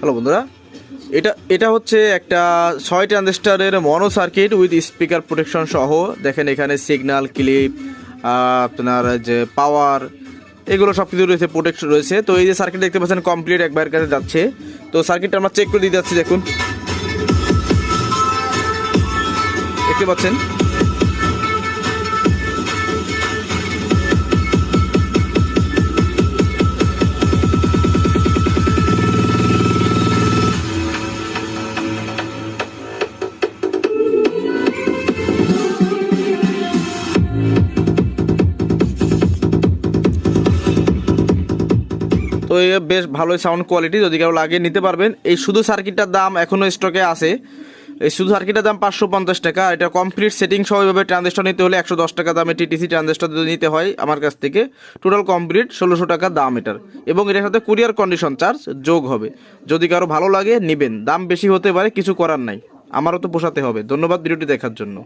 Hello বন্ধুরা, এটা হচ্ছে একটা 6 ট্রানজিস্টরের মনো সার্কিট উইথ স্পিকার প্রোটেকশন সহ। দেখেন এখানে সিগন্যাল ক্লিপ, আপনার যে পাওয়ার, এগুলো সব কিছু রয়েছে, প্রোটেকশন রয়েছে। তো এই যে সার্কিট দেখতে পাচ্ছেন কমপ্লিট একবার কাছে যাচ্ছে। তো সার্কিটটা আমরা চেক করে দিতে যাচ্ছি। দেখুন, দেখতে পাচ্ছেন তো এই বেশ ভালোই সাউন্ড কোয়ালিটি, যদি কারো লাগে নিতে পারবেন। এই শুধু সার্কিটটার দাম এখনও স্টকে আছে। এই শুধু সার্কিটের দাম 550 টাকা। এটা কমপ্লিট সেটিং সহ এভাবে ট্রানজিস্টর নিতে হলে 110 টাকা দামে টিটিসি ট্রানজিস্টর নিতে হয় আমার কাছ থেকে। টোটাল কমপ্লিট 1600 টাকা দাম এটার, এবং এটার সাথে কুরিয়ার কন্ডিশন চার্জ যোগ হবে। যদি কারো ভালো লাগে নেবেন, দাম বেশি হতে পারে, কিছু করার নাই, আমারও তো পোষাতে হবে। ধন্যবাদ ভিডিওটি দেখার জন্য।